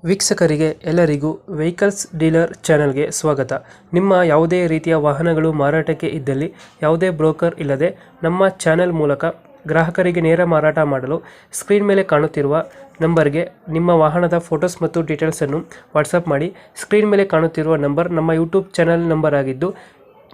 ವೀಕ್ಷಕರಿಗೆ ಎಲ್ಲರಿಗೂ vehicles dealer ಚಾನೆಲ್ಗೆ ಸ್ವಾಗತ. ನಿಮ್ಮ ಯಾವುದೇ ರೀತಿಯ ವಾಹನಗಳು ಮಾರಾಟಕ್ಕೆ ಇದ್ದಲ್ಲಿ ಯಾವುದೇ ಬ್ರೋಕರ್ ಇಲ್ಲದೆ ನಮ್ಮ ಚಾನೆಲ್ ಮೂಲಕ ಗ್ರಾಹಕರಿಗೆ ನೇರ ಮಾರಾಟ ಮಾಡಲು ಸ್ಕ್ರೀನ್ ಮೇಲೆ ಕಾಣುತ್ತಿರುವ ನಂಬರ್ಗೆ ನಿಮ್ಮ ವಾಹನದ ಫೋಟೋಸ್ ಮತ್ತು ಡೀಟೇಲ್ಸನ್ನು ವಾಟ್ಸಪ್ ಮಾಡಿ. ಸ್ಕ್ರೀನ್ ಮೇಲೆ ಕಾಣುತ್ತಿರುವ ನಂಬರ್ ನಮ್ಮ ಯೂಟ್ಯೂಬ್ ಚಾನೆಲ್ ನಂಬರ್ ಆಗಿದ್ದು,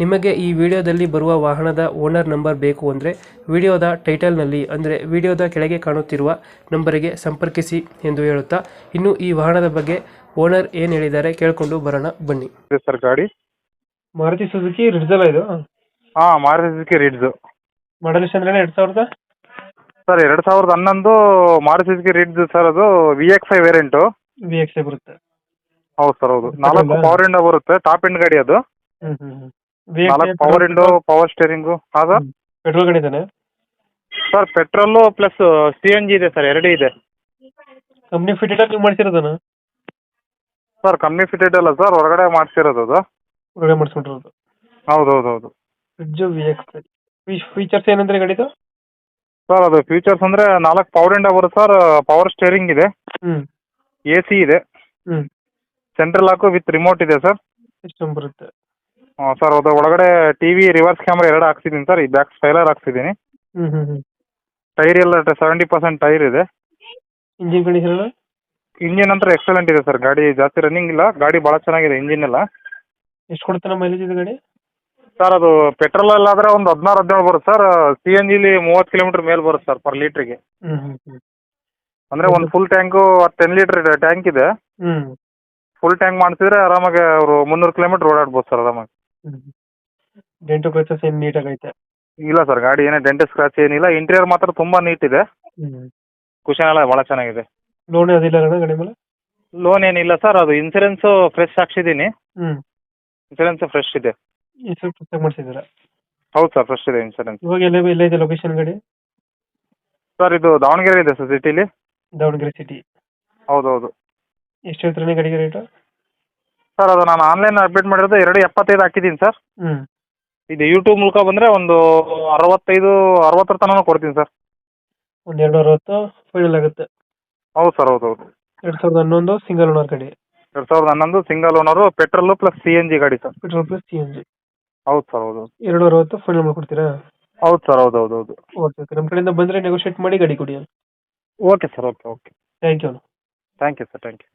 ನಿಮಗೆ ಈ ವಿಡಿಯೋದಲ್ಲಿ ಬರುವ ವಾಹನದ ಓನರ್ ನಂಬರ್ ಬೇಕು ಅಂದರೆ ವಿಡಿಯೋದ ಟೈಟಲ್ನಲ್ಲಿ ಅಂದರೆ ವಿಡಿಯೋದ ಕೆಳಗೆ ಕಾಣುತ್ತಿರುವ ನಂಬರಿಗೆ ಸಂಪರ್ಕಿಸಿ ಎಂದು ಹೇಳುತ್ತಾ, ಇನ್ನು ಈ ವಾಹನದ ಬಗ್ಗೆ ಓನರ್ ಏನು ಹೇಳಿದ್ದಾರೆ ಕೇಳಿಕೊಂಡು ಬರೋಣ ಬನ್ನಿ. ಸರ್ ಗಾಡಿ ಮಾರುತಿ ಸುಜುಕಿ ರಿಡ್ಜಲ್ಲ ಇದು? ಹಾಂ, ಮಾರುತಿ ಸುಜುಕಿ ರಿಡ್ಜ್. ಮಾಡಲ್ ಎಷ್ಟು ಅಂದ್ರೆ 2000? Sir 2011 Maruti Suzuki ridge sir. ಅದು VX5 ವೇರಿಯಂಟು. VX5 ಬರುತ್ತೆ. ಹೌದು ಸರ್, ಹೌದು. 4 ಪವರ್ ವಿಂಡೋ ಬರುತ್ತೆ, ಟಾಪ್ ಎಂಡ್ ಗಾಡಿ ಅದು. 4 ಪವರ್ ವಿಂಡೋ, ಪವರ್ ಸ್ಟೇರಿಂಗು. ಹಾಂ ಸರ್. ಪೆಟ್ರೋಲ್ ಗಾಡಿ ಇದಾನೆ ಸರ್? ಪೆಟ್ರೋಲು ಪ್ಲಸ್ CNG ಇದೆ ಸರ್, ಎರಡೂ ಇದೆ. ಕಂಪ್ನಿ ಫಿಟೆಡ್ ನೀವು ಮಾಡ್ಸಿರೋದನ್ನ? ಸರ್ ಕಂಪ್ನಿ ಫಿಟೆಡ್ ಅಲ್ಲ ಸರ್, ಹೊರಗಡೆ ಮಾಡಿಸಿರೋದು ಅದು. ಹೊರಗಡೆ ಮಾಡಿಸ್ಕೊಂಡಿರೋದು? ಹೌದು ಹೌದು ಹೌದು. ಫ್ರಿಡ್ಜು VX5 ಫೀಚರ್ಸ್ ಏನಂದ್ರೆ ಗಾಡಿದು? ಸರ್ ಅದು ಫೀಚರ್ಸ್ ಅಂದರೆ 4 ಪವರ್ ವಿಂಡೋ ಬರುತ್ತೆ ಸರ್, ಪವರ್ ಸ್ಟೇರಿಂಗ್ ಇದೆ, AC ಇದೆ, ಸೆಂಟ್ರಲ್ ಲಾಕು ವಿತ್ ರಿಮೋಟ್ ಇದೆ ಸರ್. ಸಿಸ್ಟಮ್ ಬರುತ್ತೆ. ಹಾಂ ಸರ್, ಅದು ಒಳಗಡೆ TV, ರಿವರ್ಸ್ ಕ್ಯಾಮ್ರಾ ಎರಡು ಹಾಕ್ಸಿದ್ದೀನಿ ಸರ್. ಈ ಬ್ಯಾಕ್ ಸ್ಪೈಲರ್ ಹಾಕ್ಸಿದ್ದೀನಿ. ಟೈರ್ ಎಲ್ಲ 70% ಟೈರ್ ಇದೆ. Engine condition? ಇಂಜಿನ್ ಅಂತ ಎಕ್ಸಲೆಂಟ್ ಇದೆ ಸರ್. ಗಾಡಿ ಜಾಸ್ತಿ ರನ್ನಿಂಗ್ ಇಲ್ಲ, ಗಾಡಿ ಭಾಳ ಚೆನ್ನಾಗಿದೆ ಇಂಜಿನ್ ಎಲ್ಲ. ಎಷ್ಟು ಕೊಡ್ತಾನೆ ಮೈಲೇಜ್ ಇದು ಗಾಡಿ? ಸರ್ ಅದು ಪೆಟ್ರೋಲಲ್ಲಾದರೆ ಒಂದು 16-17 ಬರುತ್ತೆ ಸರ್. CNGಲಿ 30 ಕಿಲೋಮೀಟ್ರ್ ಮೇಲೆ ಬರುತ್ತೆ ಸರ್ ಪರ್ ಲೀಟ್ರಿಗೆ. ಅಂದರೆ ಒಂದು ಫುಲ್ ಟ್ಯಾಂಕು 10 ಲೀಟ್ರ್ ಟ್ಯಾಂಕ್ ಇದೆ. ಫುಲ್ ಟ್ಯಾಂಕ್ ಮಾಡಿಸಿದ್ರೆ ಆರಾಮಾಗಿ ಅವರು 300 ಕಿಲೋಮೀಟ್ರ್ ಓಡಾಡ್ಬೋದು ಸರ್ ಆರಾಮಾಗಿ. ಡೆಂಟು ಕ್ರಚಸ್ ಏನು ನೀಟಾಗೈತೆ? ಇಲ್ಲ ಸರ್, ಗಾಡಿ ಏನೇ ಡೆಂಟ್ ಸ್ಕ್ರಾಚ್ ಏನಿಲ್ಲ. ಇಂಟೀರಿಯರ್ ಮಾತ್ರ ತುಂಬ ನೀಟ್ ಇದೆ. ಕುಷನ್ ಎಲ್ಲ ಭಾಳ ಚೆನ್ನಾಗಿದೆ. ಲೋನ್ ಅದಿಲ್ಲ ಗಾಡಿ ಮೇಲೆ? ಲೋನ್ ಏನಿಲ್ಲ ಸರ್, ಅದು ಇನ್ಸೂರೆನ್ಸು ಫ್ರೆಶ್ ಹಾಕ್ಸಿದ್ದೀನಿ. ಇನ್ಸೂರೆನ್ಸು ಫ್ರೆಶ್ ಇದೆ. ಇನ್ಸೂರೆನ್ಸ್ ಪುಸ್ತಕ ಮಾಡಿಸಿದ್ದೀರಾ? ಹೌದು ಸರ್, ಫ್ರೆಶ್ ಇದೆ ಇನ್ಸೂರೆನ್ಸ್. ಇವಾಗ ಎಲ್ಲ ಇದೆ ಲೊಕೇಶನ್ ಗಾಡಿ? ಸರ್ ಇದು ದಾವಣಗೆರೆ ಇದೆ ಸರ್, ಸಿಟಿಲಿ. ದಾವಣಗೆರೆ ಸಿಟಿ? ಹೌದು ಹೌದು. ಎಷ್ಟು ಹೇಳ್ತೀರಾ ಗಾಡಿಗೆ ರೇಟು? ಸರ್ ಅದು ನಾನು ಆನ್ಲೈನ್ ಅಪ್ಡೇಟ್ ಮಾಡಿರೋದು 275 ಹಾಕಿದ್ದೀನಿ ಸರ್. ಇದು ಯೂಟ್ಯೂಬ್ ಮೂಲಕ ಬಂದರೆ ಒಂದು 65-60 ತನಕ ಕೊಡ್ತೀನಿ ಸರ್. ಒಂದು 260 ಫೈನಲ್ ಆಗುತ್ತೆ? ಹೌದು ಸರ್, ಹೌದು ಹೌದು. 2011 ಸಿಂಗಲ್ ಓನರ್ ಗಾಡಿ? 2011 single owner, petrol plus CNG ಗಾಡಿ ಸರ್. Petrol plus CNG? ಹೌದು ಸರ್, ಹೌದು. 260 ಫೈನಲ್ ಮಾಡಿಕೊಡ್ತೀರಾ? ಹೌದು ಸರ್, ಹೌದು ಹೌದು ಹೌದು. ಓಕೆ, ನಮ್ಮ ಕಡೆಯಿಂದ ಬಂದರೆ ನೆಗೋಷಿಯೇಟ್ ಮಾಡಿ ಗಾಡಿ ಕೊಡಿ. Okay sir, okay okay. Thank you. Thank you sir, thank you.